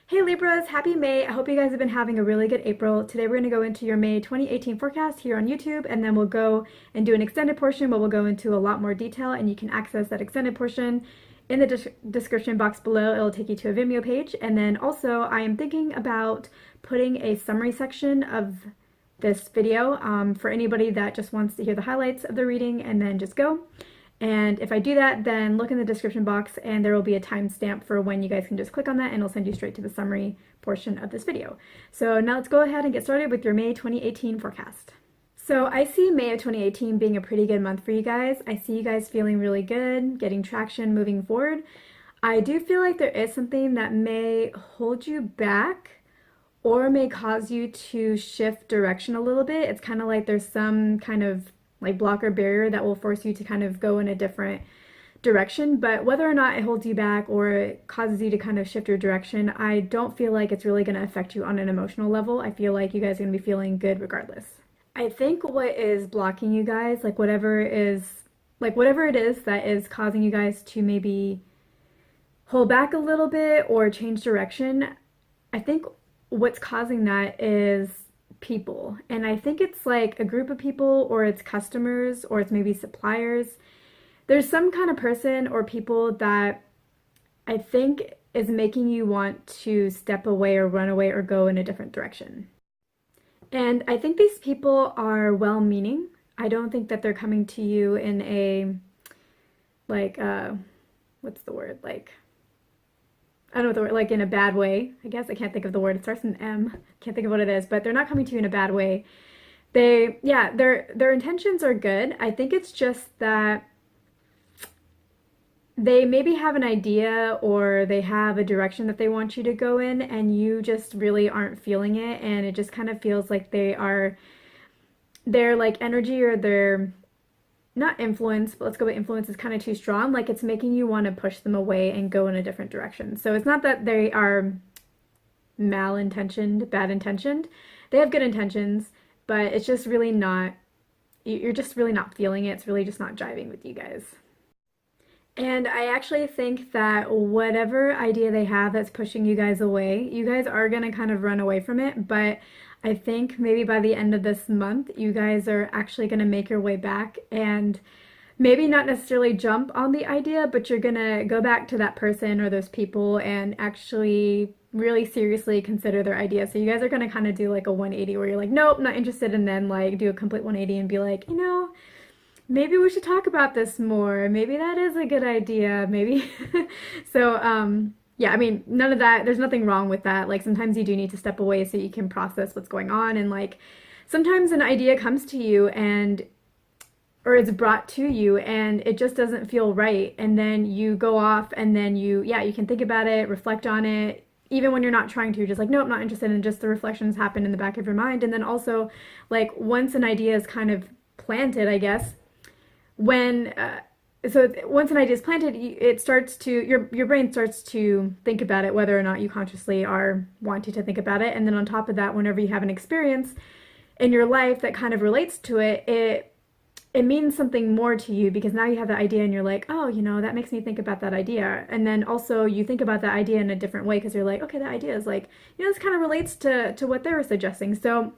Hey Libras, happy May. I hope you guys have been having a really good April. Today we're going to go into your May 2018 forecast here on YouTube, and then we'll go and do an extended portion where we'll go into a lot more detail, and you can access that extended portion in the description box below. It'll take you to a Vimeo page. And then also I am thinking about putting a summary section of this video for anybody that just wants to hear the highlights of the reading and then just go. And if I do that, then look in the description box and there will be a timestamp for when you guys can just click on that and it'll send you straight to the summary portion of this video. So now let's go ahead and get started with your May 2018 forecast. So I see May of 2018 being a pretty good month for you guys. I see you guys feeling really good, getting traction, moving forward. I do feel like there is something that may hold you back or may cause you to shift direction a little bit. It's kind of like there's some kind of like blocker barrier that will force you to kind of go in a different direction. But whether or not it holds you back or it causes you to kind of shift your direction, I don't feel like it's really going to affect you on an emotional level. I feel like you guys are going to be feeling good regardless. I think what is blocking you guys, whatever it is that is causing you guys to maybe hold back a little bit or change direction, I think what's causing that is people. And I think it's like a group of people, or it's customers, or it's maybe suppliers. There's some kind of person or people that I think is making you want to step away or run away or go in a different direction. And I think these people are well-meaning. I don't think that they're coming to you in a, what's the word? I don't know what the word, in a bad way. I guess I can't think of the word. It starts with an M. Can't think of what it is, but they're not coming to you in a bad way. Their intentions are good. I think it's just that they maybe have an idea or they have a direction that they want you to go in and you just really aren't feeling it, and it just kind of feels like their energy or their, not influence, but let's go with influence is kind of too strong. Like it's making you want to push them away and go in a different direction. So it's not that they are malintentioned, bad intentioned. They have good intentions, but it's just really not, you're just really not feeling it. It's really just not jiving with you guys. And I actually think that whatever idea they have that's pushing you guys away, you guys are going to kind of run away from it. But I think maybe by the end of this month, you guys are actually going to make your way back and maybe not necessarily jump on the idea, but you're going to go back to that person or those people and actually really seriously consider their idea. So you guys are going to kind of do like a 180 where you're like, nope, not interested, and then like do a complete 180 and be like, maybe we should talk about this more. Maybe that is a good idea. Maybe. So, yeah, I mean, none of that, there's nothing wrong with that. Like sometimes you do need to step away so you can process what's going on. And like sometimes an idea comes to you or it's brought to you and it just doesn't feel right. And then you go off and then you can think about it, reflect on it. Even when you're not trying to, you're just like, nope, not interested. And just the reflections happen in the back of your mind. And then also like once an idea is kind of planted, I guess, once an idea is planted, it starts to, your brain starts to think about it, whether or not you consciously are wanting to think about it. And then on top of that, whenever you have an experience in your life that kind of relates to it, it means something more to you because now you have the idea and you're like, oh, that makes me think about that idea. And then also you think about that idea in a different way because you're like, okay, that idea is like, this kind of relates to what they were suggesting. So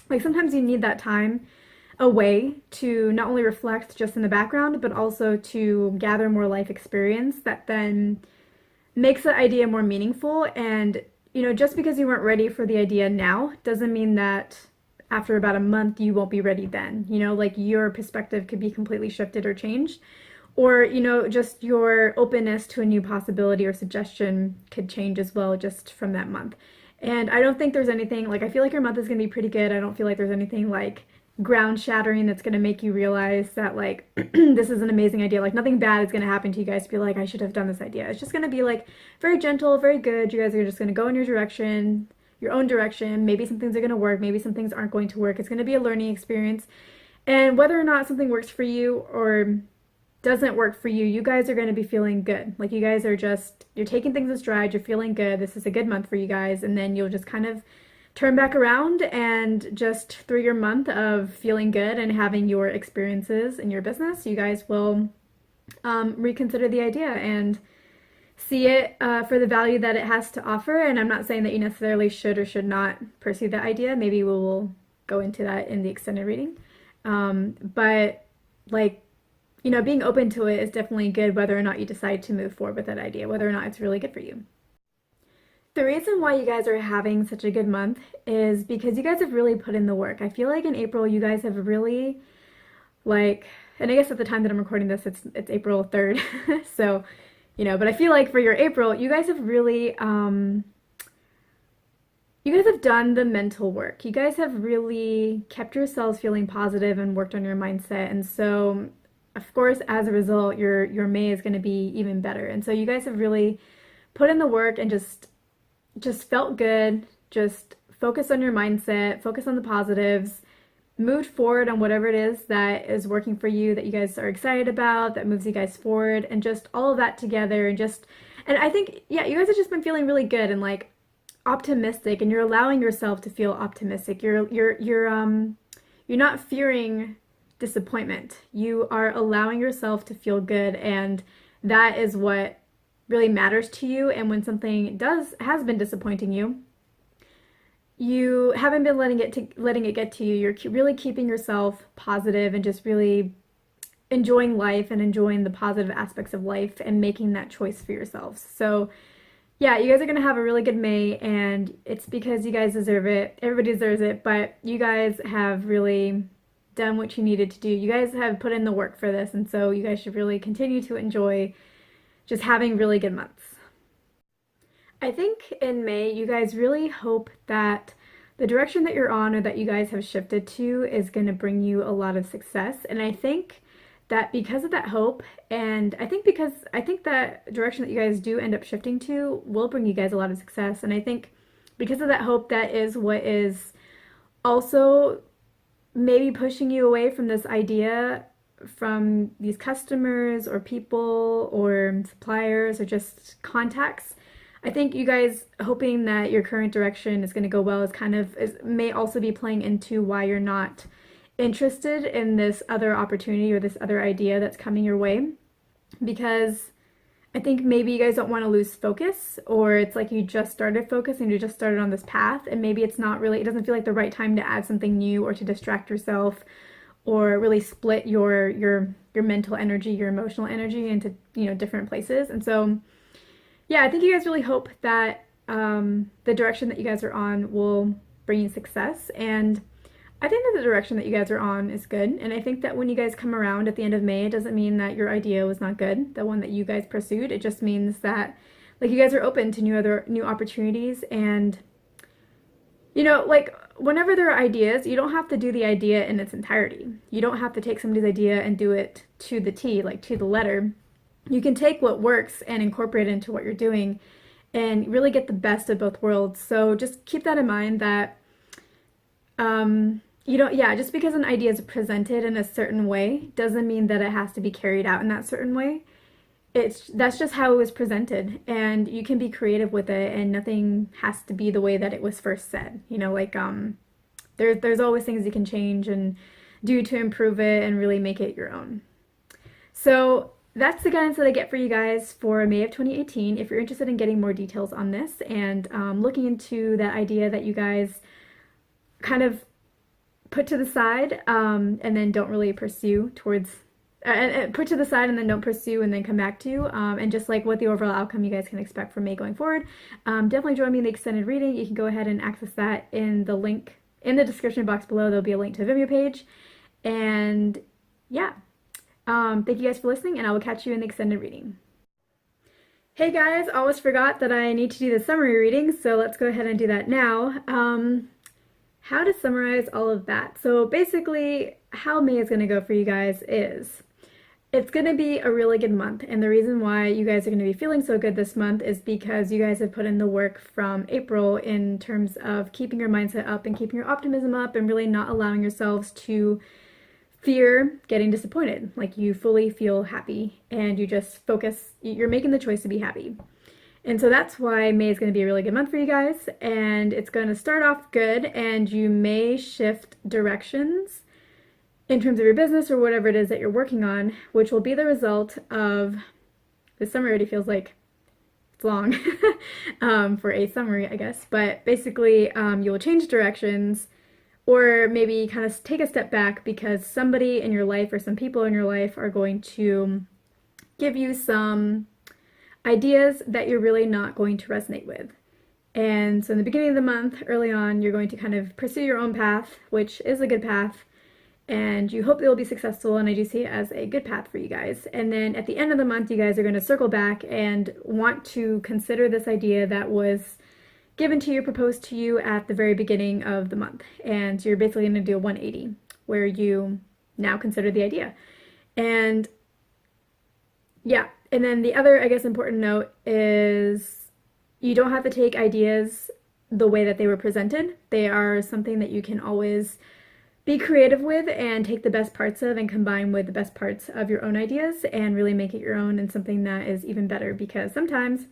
like sometimes you need that time away to not only reflect just in the background, but also to gather more life experience that then makes the idea more meaningful. And, just because you weren't ready for the idea now doesn't mean that after about a month you won't be ready then. Like your perspective could be completely shifted or changed. Or, just your openness to a new possibility or suggestion could change as well just from that month. And I don't think there's anything, I feel like your month is going to be pretty good. I don't feel like there's anything ground shattering that's going to make you realize that this is an amazing idea. Nothing bad is going to happen to you guys to be like, I should have done this idea. It's just going to be very gentle, very good. You guys are just going to go in your direction, your own direction. Maybe some things are going to work, maybe some things aren't going to work. It's going to be a learning experience. And whether or not something works for you or doesn't work for you, you guys are going to be feeling good. You guys are you're taking things in stride, you're feeling good. This is a good month for you guys. And then you'll just kind of turn back around and just through your month of feeling good and having your experiences in your business, you guys will reconsider the idea and see it for the value that it has to offer. And I'm not saying that you necessarily should or should not pursue that idea. Maybe we will go into that in the extended reading. But like, you know, being open to it is definitely good whether or not you decide to move forward with that idea, whether or not it's really good for you. The reason why you guys are having such a good month is because you guys have really put in the work. I feel like in April you guys have really like, and I guess at the time that I'm recording this, it's April 3rd. So, you know, but I feel like for your April, you guys have really you guys have done the mental work. You guys have really kept yourselves feeling positive and worked on your mindset. And so, of course, as a result, your May is going to be even better. And so you guys have really put in the work and just felt good, just focus on your mindset, focus on the positives, moved forward on whatever it is that is working for you, that you guys are excited about, that moves you guys forward, and just all of that together. And I think, yeah, you guys have just been feeling really good and like optimistic, and you're allowing yourself to feel optimistic. You're not fearing disappointment. You are allowing yourself to feel good, and that is what really matters to you. And when something has been disappointing you, you haven't been letting it get to you. You're really keeping yourself positive and just really enjoying life and enjoying the positive aspects of life and making that choice for yourselves. So yeah, you guys are going to have a really good May, and it's because you guys deserve it. Everybody deserves it, but you guys have really done what you needed to do. You guys have put in the work for this, and so you guys should really continue to enjoy just having really good months. I think in May, you guys really hope that the direction that you're on or that you guys have shifted to is going to bring you a lot of success. And I think that because of that hope, and I think that direction that you guys do end up shifting to will bring you guys a lot of success. And I think because of that hope, that is what is also maybe pushing you away from this idea from these customers or people or suppliers or just contacts. I think you guys hoping that your current direction is going to go well may also be playing into why you're not interested in this other opportunity or this other idea that's coming your way, because I think maybe you guys don't want to lose focus, or it's like you just started focus and you just started on this path, and maybe it doesn't feel like the right time to add something new or to distract yourself or really split your mental energy, your emotional energy into, you know, different places. And so yeah, I think you guys really hope that the direction that you guys are on will bring you success. And I think that the direction that you guys are on is good. And I think that when you guys come around at the end of May, it doesn't mean that your idea was not good, the one that you guys pursued. It just means that like you guys are open to new opportunities. And you know, like whenever there are ideas, you don't have to do the idea in its entirety. You don't have to take somebody's idea and do it to the T, like to the letter. You can take what works and incorporate it into what you're doing and really get the best of both worlds. So just keep that in mind that just because an idea is presented in a certain way doesn't mean that it has to be carried out in that certain way. That's just how it was presented, and you can be creative with it, and nothing has to be the way that it was first said. You know, like there's always things you can change and do to improve it and really make it your own. So that's the guidance that I get for you guys for May of 2018. If you're interested in getting more details on this and looking into that idea that you guys kind of put to the side and then don't really pursue put to the side and then don't pursue and then come back to, and just like what the overall outcome you guys can expect from May going forward, definitely join me in the extended reading. You can go ahead and access that in the link in the description box below. There'll be a link to the Vimeo page. And yeah, thank you guys for listening, and I will catch you in the extended reading. Hey guys, almost forgot that I need to do the summary reading, so let's go ahead and do that now. How to summarize all of that. So basically, how May is going to go for you guys is it's going to be a really good month, and the reason why you guys are going to be feeling so good this month is because you guys have put in the work from April in terms of keeping your mindset up and keeping your optimism up and really not allowing yourselves to fear getting disappointed. Like you fully feel happy and you just focus, you're making the choice to be happy. And so that's why May is going to be a really good month for you guys, and it's going to start off good, and you may shift directions in terms of your business or whatever it is that you're working on, which will be the result of, this summer already feels like It's long for a summary, I guess. But basically, you'll change directions or maybe kind of take a step back because somebody in your life or some people in your life are going to give you some ideas that you're really not going to resonate with. And so in the beginning of the month, early on, you're going to kind of pursue your own path, which is a good path, and you hope it will be successful, and I do see it as a good path for you guys. And then at the end of the month, you guys are going to circle back and want to consider this idea that was given to you, proposed to you at the very beginning of the month. And you're basically going to do a 180, where you now consider the idea. And yeah, and then the other, I guess, important note is you don't have to take ideas the way that they were presented. They are something that you can always be creative with and take the best parts of and combine with the best parts of your own ideas and really make it your own and something that is even better, because sometimes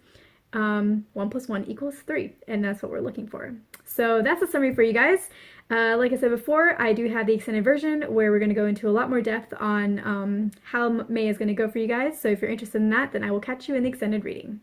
1 + 1 = 3, and that's what we're looking for. So that's a summary for you guys. Like I said before, I do have the extended version where we're going to go into a lot more depth on how May is going to go for you guys. So if you're interested in that, then I will catch you in the extended reading.